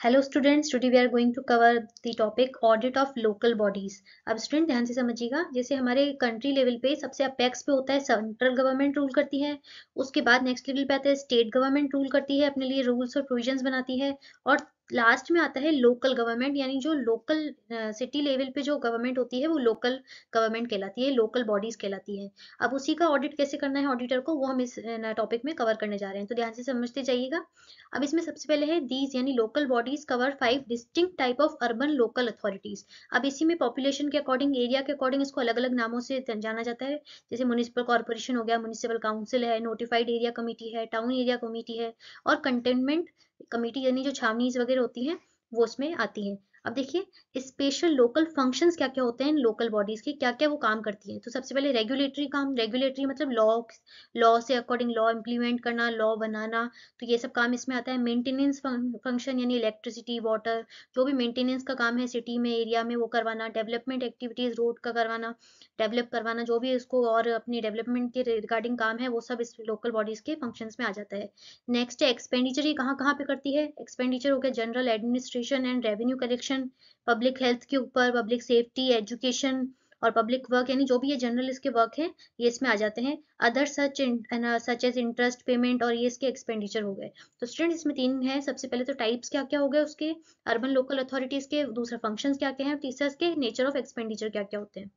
Hello students, today we are going to cover the topic audit of local bodies. अब student ध्यान से समझिएगा। जैसे हमारे कंट्री लेवल पे सबसे अपेक्स पे होता है सेंट्रल गवर्नमेंट रूल करती है। उसके बाद नेक्स्ट लेवल पे आता है स्टेट गवर्नमेंट रूल करती है, अपने लिए रूल्स और प्रोविजंस बनाती है। और लास्ट में आता है लोकल गवर्नमेंट, यानी जो लोकल सिटी लेवल पे जो गवर्नमेंट होती है वो लोकल गवर्नमेंट कहलाती है, लोकल बॉडीज कहलाती है। अब उसी का ऑडिट कैसे करना है ऑडिटर को, वो हम इस टॉपिक में कवर करने जा रहे हैं, तो ध्यान से समझते जाइएगा। अब इसमें सबसे पहले है दीज, यानी local bodies cover 5 distinct type of urban local authorities. अब इसी में पॉपुलेशन के अकॉर्डिंग, एरिया के अकॉर्डिंग इसको अलग अलग नामों से जाना जाता है। जैसे म्युनिसिपल कॉर्पोरेशन हो गया, म्युनिसिपल काउंसिल है, नोटिफाइड एरिया कमेटी है, टाउन एरिया कमेटी है, और कंटेनमेंट कमेटी, यानी जो छावनीज वगैरह होती हैं वो उसमें आती हैं। अब देखिए स्पेशल लोकल फंक्शंस क्या क्या होते हैं इन लोकल बॉडीज के, क्या क्या वो काम करती हैं। तो सबसे पहले रेगुलेटरी काम, रेगुलेटरी मतलब लॉ से अकॉर्डिंग लॉ इम्प्लीमेंट करना, लॉ बनाना, तो ये सब काम इसमें आता है। मेंटेनेंस फंक्शन, यानी इलेक्ट्रिसिटी, वाटर, जो भी मेंटेनेंस का काम है सिटी में, एरिया में, वो करवाना। डेवलपमेंट एक्टिविटीज, रोड का करवाना, डेवलप करवाना, जो भी इसको और अपनी डेवलपमेंट के रिगार्डिंग काम है वो सब इस लोकल बॉडीज के फंक्शंस में आ जाता है। नेक्स्ट है एक्सपेंडिचर, ये कहाँ कहाँ पे करती है। एक्सपेंडिचर हो गया general administration and revenue collection, public health के ऊपर, पब्लिक सेफ्टी, एजुकेशन और पब्लिक वर्क, यानी जो भी ये जनरल इसके वर्क है ये इसमें आ जाते हैं। Other such as interest payment, और ये इसके एक्सपेंडिचर हो गए। तो स्टूडेंट इसमें तीन है। सबसे पहले तो टाइप्स क्या क्या हो गए उसके, अर्बन लोकल अथॉरिटीज के, दूसरा फंक्शंस क्या क्या हैं, तीसरा इसके नेचर ऑफ एक्सपेंडिचर क्या क्या होते हैं।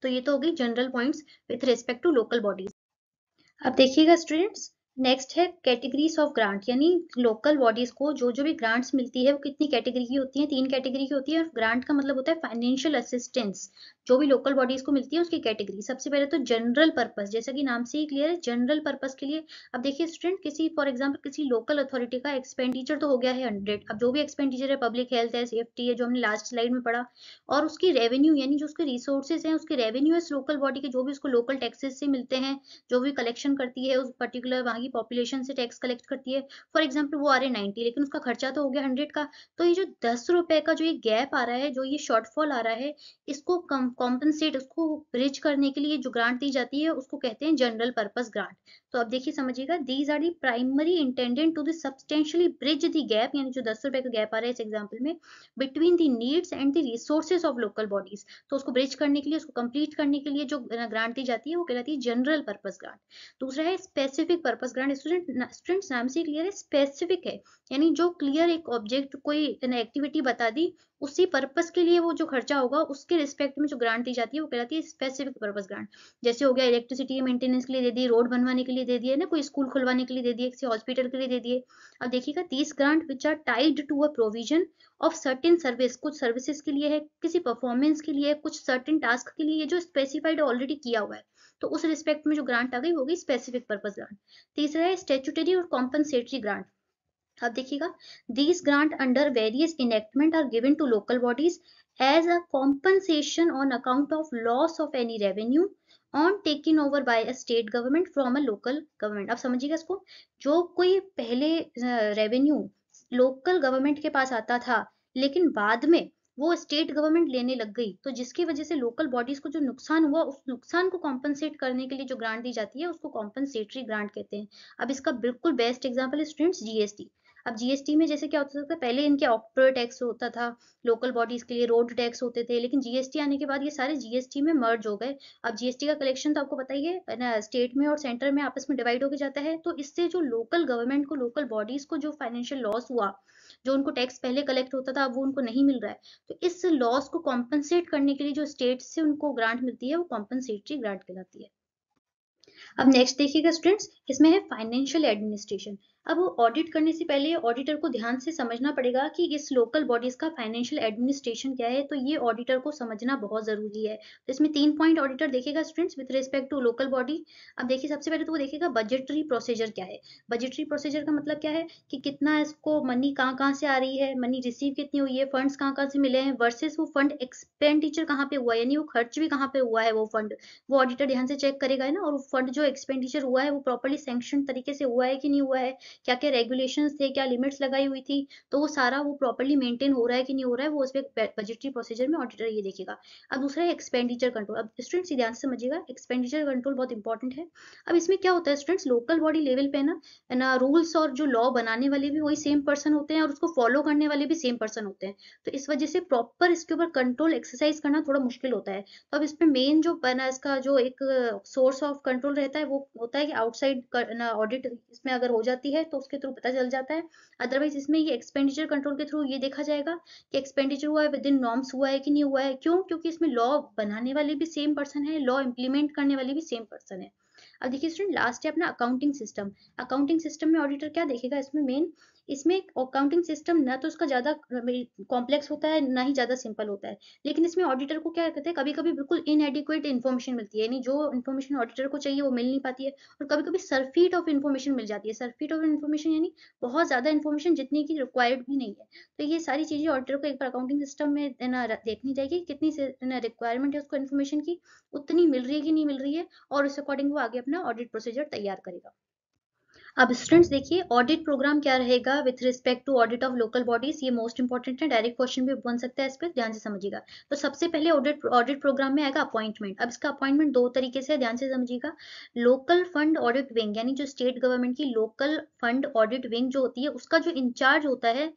तो ये तो हो गई general points with respect to local bodies. अब देखिएगा स्टूडेंट्स, नेक्स्ट है कैटेगरीज ऑफ ग्रांट, यानी लोकल बॉडीज को जो जो भी ग्रांट्स मिलती है वो कितनी कैटेगरी की होती है, 3 कैटेगरी की होती है। और ग्रांट का मतलब होता है फाइनेंशियल असिस्टेंस, जो भी लोकल बॉडीज को मिलती है उसकी कैटेगरी। सबसे पहले तो जनरल पर्पस, जैसा कि नाम से ही क्लियर है, जनरल पर्पस के लिए। अब देखिए स्टूडेंट, किसी फॉर एग्जाम्पल किसी लोकल अथॉरिटी का एक्सपेंडिचर तो हो गया है 100, अब जो भी एक्सपेंडिचर है, पब्लिक हेल्थ है, सेफ्टी है, जो हमने लास्ट स्लाइड में पढ़ा, और उसकी रेवेन्यू, यानी जो उसके रिसोर्सेज हैं, उसके रेवेन्यू है लोकल बॉडी के, जो भी उसको लोकल टैक्सेस से मिलते हैं, जो भी कलेक्शन करती है उस पर्टिकुलर वहाँ की पॉपुलेशन से टैक्स कलेक्ट करती है। फॉर एग्जाम्पल वो आ रहे 90, लेकिन उसका खर्चा तो हो गया 100 का। तो ये जो 10 रुपए का जो ये गैप आ रहा है, जो ये शॉर्टफॉल आ रहा है, इसको कॉम्पनसेट, उसको ब्रिज करने के लिए जो ग्रांट दी जाती है उसको कहते हैं जनरल पर्पस ग्रांट। तो अब देखिए समझिएगा, these are the primary intended to the substantially bridge the gap, यानी जो 10 रुपए का गैप आ रहा है इस एग्जाम्पल में, between the needs and the resources of local bodies. तो उसको ब्रिज करने के लिए, उसको कंप्लीट करने के लिए जो ग्रांट दी जाती है वो कहलाती है जनरल पर्पस ग्रांट। दूसरा है स्पेसिफिक पर्पस ग्रांट। स्टूडेंट्स नाम से क्लियर है, स्पेसिफिक है, यानी जो क्लियर एक ऑब्जेक्ट, कोई एक्टिविटी बता दी, उसी पर्पस के लिए वो जो खर्चा होगा उसके रिस्पेक्ट में जो ग्रांट दी जाती है वो कहलाती है स्पेसिफिक पर्पस ग्रांट। जैसे हो गया इलेक्ट्रिसिटी मेंटेनेंस के लिए दे दी, रोड बनवाने के लिए दे दिए ना, कोई स्कूल खुलवाने के लिए दे दिए, किसी हॉस्पिटल के लिए दे दिए। अब देखिएगा, these grant which are tied to a provision of certain service, कुछ सर्विसेज के लिए है, किसी परफॉर्मेंस के लिए, कुछ सर्टेन टास्क के लिए, जो स्पेसिफाइड ऑलरेडी किया हुआ है, तो उस रिस्पेक्ट में जो ग्रांट आ गई वो गई स्पेसिफिक पर्पस ग्रांट। तीसरा है स्टेचुटरी और कॉम्पनसेटरी ग्रांट। अब देखिएगा, these grant under various enactment are given to local bodies as a compensation on account of loss of any revenue on taking over by a state government from a local government. अब समझिएगा इसको, जो कोई पहले revenue local government के पास आता था, लेकिन बाद में वो स्टेट गवर्नमेंट लेने लग गई, तो जिसकी वजह से लोकल बॉडीज को जो नुकसान हुआ, उस नुकसान को कॉम्पनसेट करने के लिए जो ग्रांट दी जाती है उसको कॉम्पनसेटरी ग्रांट कहते हैं। अब इसका बिल्कुल बेस्ट एग्जांपल है स्टूडेंट्स जीएसटी। अब जीएसटी में जैसे क्या होता था, पहले इनके ऑक्ट्रोय टैक्स होता था लोकल बॉडीज के लिए, रोड टैक्स होते थे, लेकिन जीएसटी आने के बाद ये सारे जीएसटी में मर्ज हो गए। अब जीएसटी का कलेक्शन तो आपको पता ही है ना, स्टेट में और सेंटर में आपस में डिवाइड होकर जाता है, तो इससे जो लोकल गवर्नमेंट को, लोकल बॉडीज को जो फाइनेंशियल लॉस हुआ, जो उनको टैक्स पहले कलेक्ट होता था अब वो उनको नहीं मिल रहा है, तो इस लॉस को कॉम्पनसेट करने के लिए जो स्टेट से उनको ग्रांट मिलती है वो कॉम्पनसेटरी ग्रांट कहलाती है। अब नेक्स्ट देखिएगा स्टूडेंट्स, इसमें है फाइनेंशियल एडमिनिस्ट्रेशन। अब ऑडिट करने से पहले ऑडिटर को ध्यान से समझना पड़ेगा कि इस लोकल बॉडीज का फाइनेंशियल एडमिनिस्ट्रेशन क्या है, तो ये ऑडिटर को समझना बहुत जरूरी है। तो इसमें 3 पॉइंट ऑडिटर देखेगा students with respect to local body. अब देखिए सबसे पहले तो वो देखेगा बजटरी प्रोसीजर क्या है। बजटरी प्रोसीजर का मतलब क्या है कि कितना इसको मनी कहाँ कहाँ से आ रही है, मनी रिसीव कितनी हुई है, फंड्स कहाँ कहाँ से मिले हैं, वर्सेस वो फंड एक्सपेंडिचर कहाँ पे हुआ है, यानी वो खर्च भी कहाँ पे हुआ है वो फंड, वो ऑडिटर ध्यान से चेक करेगा है ना। और फंड जो एक्सपेंडिचर हुआ है वो प्रॉपर्ली सैंक्शन तरीके से हुआ है कि नहीं हुआ है, क्या क्या रेगुलेशंस थे, क्या लिमिट्स लगाई हुई थी, तो वो सारा वो प्रॉपर्ली मेंटेन हो रहा है कि नहीं हो रहा है, वो उस पे बजटरी प्रोसीजर में ऑडिटर ये देखेगा। अब दूसरा है एक्सपेंडिचर कंट्रोल। अब स्टूडेंट्स ध्यान से समझिएगा, एक्सपेंडिचर कंट्रोल बहुत इंपॉर्टेंट है। अब इसमें क्या होता है स्टूडेंट्स, लोकल बॉडी लेवल पे ना रूल्स और जो लॉ बनाने वाले भी वही सेम पर्सन होते हैं और उसको फॉलो करने वाले भी सेम पर्सन होते हैं। तो इस वजह से प्रॉपर इसके ऊपर कंट्रोल एक्सरसाइज करना थोड़ा मुश्किल होता है। तो अब इसमें मेन जो बना इसका जो एक सोर्स ऑफ कंट्रोल रहता है वो होता है कि आउटसाइड ऑडिट इसमें अगर हो जाती है तो उसके थ्रू पता चल जाता है। अदरवाइज इसमें ये एक्सपेंडिचर कंट्रोल के थ्रू ये देखा जाएगा कि एक्सपेंडिचर हुआ है विद इन नॉर्म्स हुआ है कि नहीं हुआ है। क्यों? क्योंकि इसमें लॉ बनाने वाले भी सेम पर्सन है, लॉ इम्प्लीमेंट करने वाले भी सेम पर्सन है। अब देखिए स्टूडेंट, लास्ट है अपना अकाउंटिंग सिस्टम। अकाउंटिंग सिस्टम में ऑडिटर क्या देखेगा इसमें मेन, इसमें अकाउंटिंग सिस्टम ना तो उसका ज्यादा कॉम्प्लेक्स होता है ना ही ज्यादा सिंपल होता है, लेकिन इसमें ऑडिटर को क्या कहते हैं, कभी कभी बिल्कुल इनएडिक्वेट इन्फॉर्मेशन मिलती है, यानी जो इन्फॉर्मेशन ऑडिटर को चाहिए वो मिल नहीं पाती है, और कभी कभी सरफीट ऑफ इन्फॉर्मेशन मिल जाती है। सरफीट ऑफ इन्फॉर्मेशन यानी बहुत ज्यादा इन्फॉर्मेशन जितनी की रिक्वायर्ड भी नहीं है। तो ये सारी चीजें ऑडिटर को एक बार अकाउंटिंग सिस्टम में देखनी चाहिए, कितनी रिक्वायरमेंट है उसको इन्फॉर्मेशन की, उतनी मिल रही है कि नहीं मिल रही है, और उस अकॉर्डिंग वो आगे अपना ऑडिट प्रोसीजर तैयार करेगा। अब स्टूडेंट्स देखिए, ऑडिट प्रोग्राम क्या रहेगा with respect to audit of local bodies, ये मोस्ट इंपॉर्टेंट है, डायरेक्ट क्वेश्चन भी बन सकता है इस पर, ध्यान से समझिएगा। तो सबसे पहले ऑडिट ऑडिट प्रोग्राम में आएगा अपॉइंटमेंट। अब इसका अपॉइंटमेंट दो तरीके से, ध्यान से समझिएगा। लोकल फंड ऑडिट विंग, यानी जो स्टेट गवर्नमेंट की लोकल फंड ऑडिट विंग जो होती है उसका जो इंचार्ज होता है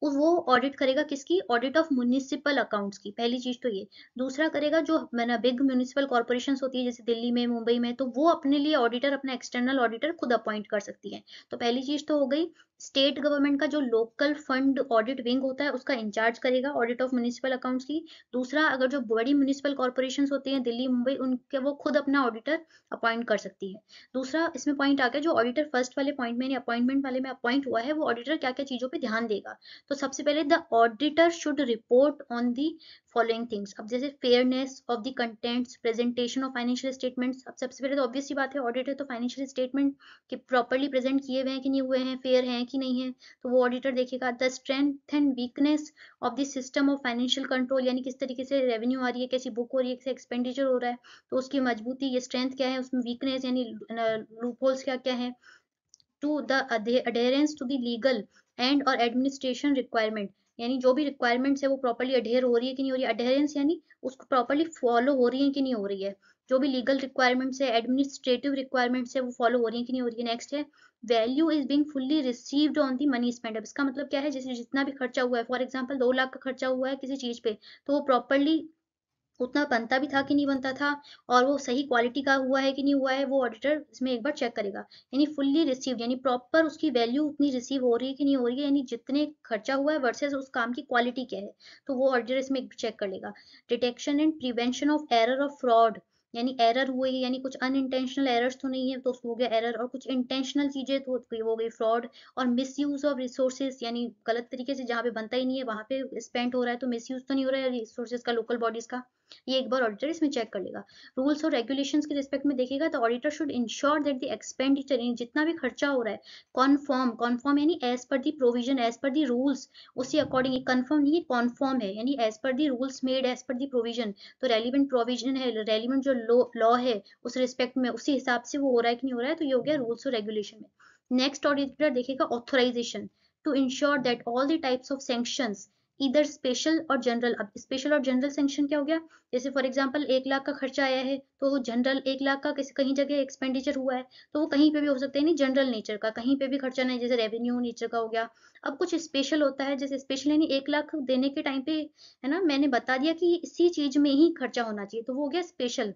वो ऑडिट करेगा किसकी, ऑडिट ऑफ म्युनिसिपल अकाउंट्स की, पहली चीज तो ये। दूसरा करेगा जो मैंने बिग म्युनिसिपल कॉर्पोरेशन होती है जैसे दिल्ली में मुंबई में, तो वो अपने लिए ऑडिटर, अपना एक्सटर्नल ऑडिटर खुद अपॉइंट कर सकती है। तो पहली चीज तो हो गई, स्टेट गवर्नमेंट का जो लोकल फंड ऑडिट विंग होता है उसका इंचार्ज करेगा ऑडिट ऑफ म्युनिसिपल अकाउंट्स की। दूसरा, अगर जो बड़ी म्युनिसिपल कॉर्पोरेशन होती हैं दिल्ली मुंबई, उनके वो खुद अपना ऑडिटर अपॉइंट कर सकती है। दूसरा इसमें पॉइंट आ गया, जो ऑडिटर फर्स्ट वाले पॉइंट में अपॉइंटमेंट वाले में अपॉइंट हुआ है वो ऑडिटर क्या क्या चीजों पर ध्यान देगा। तो सबसे पहले the auditor should report on the following things. अब जैसे fairness of the contents, presentation of financial statements. अब सबसे पहले तो ऑब्वियस सी बात है, ऑडिट है तो फाइनेंशियल स्टेटमेंट कि प्रॉपर्ली प्रेजेंट किए हुए हैं कि नहीं हुए हैं, फेयर हैं कि नहीं है, तो वो ऑडिटर देखेगा। The strength and weakness of the system of financial control, यानी किस तरीके से रेवेन्यू आ रही है, कैसी बुक हो रही है, कैसे एक्सपेंडिचर हो रहा है, तो उसकी मजबूती, ये स्ट्रेंथ क्या है, उसमें वीकनेस यानी लूप होल्स क्या क्या है। To the adherence to the legal and और एडमिनिस्ट्रेशन रिक्वायरमेंट, यानी जो भी रिक्वायरमेंट्स है वो प्रॉपर्ली अडेयर हो रही है कि नहीं हो रही है। अडेयरेंस यानी उसको प्रॉपर्ली फॉलो हो रही है कि नहीं हो रही है। जो भी लीगल रिक्वायरमेंट्स है, एडमिनिस्ट्रेटिव रिक्वायरमेंट्स है, वो फॉलो हो रही है कि नहीं हो रही है। नेक्स्ट है, value is being fully received on the money spend. अब इसका मतलब क्या है, जैसे जितना भी खर्चा हुआ है, फॉर एग्जाम्पल 2 लाख का खर्चा हुआ है किसी चीज पे, तो वो प्रॉपर्ली उतना बनता भी था कि नहीं बनता था, और वो सही क्वालिटी का हुआ है कि नहीं हुआ है, वो ऑडिटर इसमें एक बार चेक करेगा। यानी फुल्ली रिसीव्ड यानी प्रॉपर उसकी वैल्यू उतनी रिसीव हो रही है कि नहीं हो रही है, यानी जितने खर्चा हुआ है वर्सेस उस काम की क्वालिटी क्या है, तो वो ऑडिटर इसमें एक चेक कर लेगा। Detection and prevention of error of fraud, यानी एरर हुए यानी कुछ अनइंटेंशनल एरर्स तो नहीं है, तो उसको हो गया एरर, और कुछ इंटेंशनल चीजें तो हो गई फ्रॉड। और मिस यूज ऑफ रिसोर्सेज, यानी गलत तरीके से जहाँ पे बनता ही नहीं है वहां पे स्पेंड हो रहा है, तो मिस यूज तो नहीं हो रहा है रिसोर्सेज का लोकल बॉडीज का, ये एक बार ऑडिटर इसमें चेक कर लेगा। रूल्स और रेगुलेशंस के रिस्पेक्ट में देखेगा तो auditor should ensure that the expenditure, यानी जितना भी खर्चा हो रहा है, कॉन्फॉर्म यानी as per the provision, as per the rules, उसी अकॉर्डिंग, कन्फर्म नहीं कॉन्फॉर्म है, यानी as per the rules made as per the provision. तो रेलिवेंट प्रोविजन है, रेलिवेंट जो लॉ है उस रिस्पेक्ट में उसी हिसाब से वो हो रहा है कि नहीं हो रहा है, तो ये हो गया रूल्स और रेगुलेशन में। नेक्स्ट ऑडिटर देखेगा authorisation, to ensure that all the types of sanctions, इधर स्पेशल और जनरल। अब स्पेशल और जनरल सैंक्शन क्या हो गया, जैसे फॉर एग्जांपल 1 लाख का खर्चा आया है तो वो जनरल 1 लाख का किसी कहीं जगह एक्सपेंडिचर हुआ है, तो वो कहीं पे भी हो सकता है, नहीं जनरल नेचर का कहीं पे भी खर्चा नहीं, जैसे रेवेन्यू नेचर का हो गया। अब कुछ स्पेशल होता है, जैसे स्पेशल यानी 1 लाख देने के टाइम पे है ना, मैंने बता दिया कि इसी चीज में ही खर्चा होना चाहिए, तो वो हो गया स्पेशल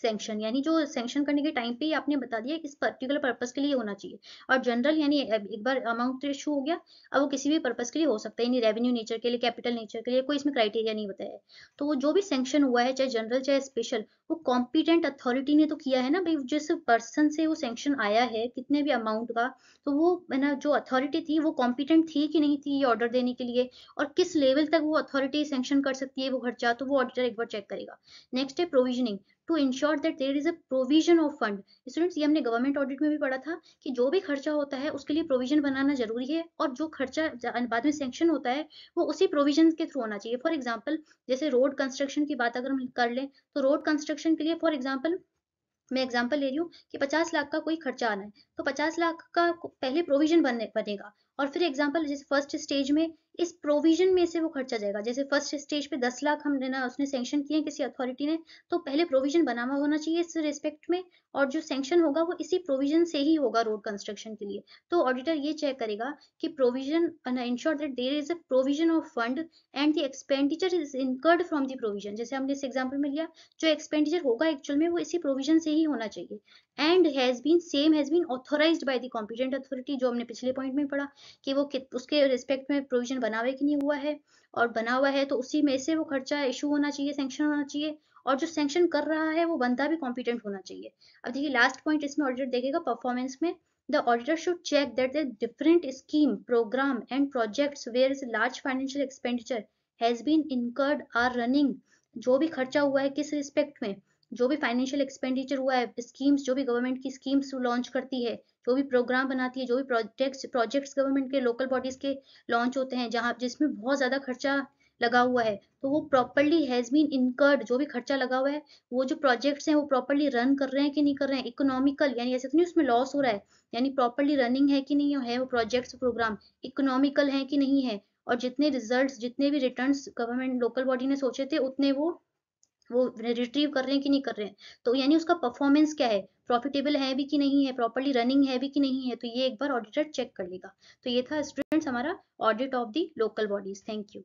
सैंक्शन, यानी जो सैंक्शन करने के टाइम पे ही आपने बता दिया इस पर्टिकुलर पर्पस के लिए होना चाहिए। और जनरल यानी एक बार अमाउंट इशू हो गया, अब वो किसी भी पर्पस के लिए हो सकता है, यानी रेवेन्यू नेचर के लिए, कैपिटल नेचर के लिए, कोई इसमें क्राइटेरिया नहीं बताया है। तो वो जो भी सैंक्शन हुआ है चाहे जनरल चाहे स्पेशल, वो कॉम्पिटेंट अथॉरिटी ने तो किया है ना भाई, जिस पर्सन से वो सैंक्शन आया है कितने भी अमाउंट का, तो वो है ना जो अथॉरिटी थी वो कॉम्पिटेंट थी कि नहीं थी ये ऑर्डर देने के लिए, और किस लेवल तक वो अथॉरिटी सैंक्शन कर सकती है वो खर्चा, तो वो ऑडिटर एक बार चेक करेगा। नेक्स्ट है provisioning, to ensure that there is a provision of fund. Students ये हमने गवर्नमेंट ऑडिट में भी पढ़ा था कि जो भी खर्चा होता है उसके लिए प्रोविजन बनाना जरूरी है, और जो खर्चा बाद में सैंक्शन होता है वो उसी प्रोविजन के थ्रू होना चाहिए। फॉर एग्जाम्पल जैसे रोड कंस्ट्रक्शन की बात अगर हम कर लें, तो रोड कंस्ट्रक्शन के लिए फॉर एग्जाम्पल मैं एग्जांपल ले रही हूँ कि 50 लाख का कोई खर्चा आना है, तो 50 लाख का पहले प्रोविजन बनेगा, और फिर एग्जांपल जैसे फर्स्ट स्टेज में इस प्रोविजन में से वो खर्चा जाएगा। जैसे फर्स्ट स्टेज पे 10 लाख हमने ना उसने सैंक्शन किए किसी अथॉरिटी ने, तो पहले प्रोविजन बना हुआ होना चाहिए इस रिस्पेक्ट में, और जो सैंक्शन होगा वो इसी प्रोविजन से ही होगा रोड कंस्ट्रक्शन के लिए। तो ऑडिटर ये चेक करेगा कि provision ensure that there is a provision of fund and the expenditure is incurred from the provision. जैसे हमने इस एग्जाम्पल में लिया, जो एक्सपेंडिचर होगा एक्चुअल में वो इसी प्रोविजन से ही होना चाहिए, and has been authorised by the competent authority, जो हमने पिछले पॉइंट में पढ़ा कि वो उसके रिस्पेक्ट में प्रोविजन बना हुआ है कि नहीं हुआ है, और बना हुआ है तो उसी में से वो खर्चा इशू होना चाहिए, सैंक्शन होना चाहिए, और जो सैंक्शन कर रहा है वो बंदा भी कॉम्पिटेंट होना चाहिए। अब देखिए लास्ट पॉइंट इसमें ऑडिटर देखेगा परफॉर्मेंस में, the auditor should check that the different scheme, program and projects where large financial expenditure has been incurred are running। जो भी खर्चा हुआ है किस रिस्पेक्ट में, जो भी फाइनेंशियल एक्सपेंडिचर हुआ है, स्कीम्स जो भी गवर्नमेंट की स्कीम्स लॉन्च करती है, जो भी प्रोग्राम बनाती है, जो भी प्रोजेक्ट्स गवर्नमेंट के लोकल बॉडीज के लॉन्च होते हैं जहाँ जिसमें बहुत ज्यादा खर्चा लगा हुआ है, तो वो प्रॉपरली हैज बीन इनकर्ड, जो भी खर्चा लगा हुआ है, वो जो प्रोजेक्ट्स हैं वो प्रॉपरली रन कर रहे हैं कि नहीं कर रहे हैं, इकोनॉमिकल, यानी ऐसे तो नहीं उसमें लॉस हो रहा है, यानी प्रॉपरली रनिंग है कि नहीं है वो प्रोजेक्ट्स प्रोग्राम, इकोनॉमिकल है कि नहीं है, और जितने रिजल्ट्स जितने भी रिटर्न्स गवर्नमेंट लोकल बॉडी ने सोचे थे उतने वो रिट्रीव कर रहे हैं कि नहीं कर रहे हैं। तो यानी उसका परफॉर्मेंस क्या है, प्रॉफिटेबल है भी कि नहीं है, प्रॉपरली रनिंग है भी कि नहीं है, तो ये एक बार ऑडिटर चेक कर लेगा। तो ये था स्टूडेंट्स हमारा audit of the local bodies. Thank you.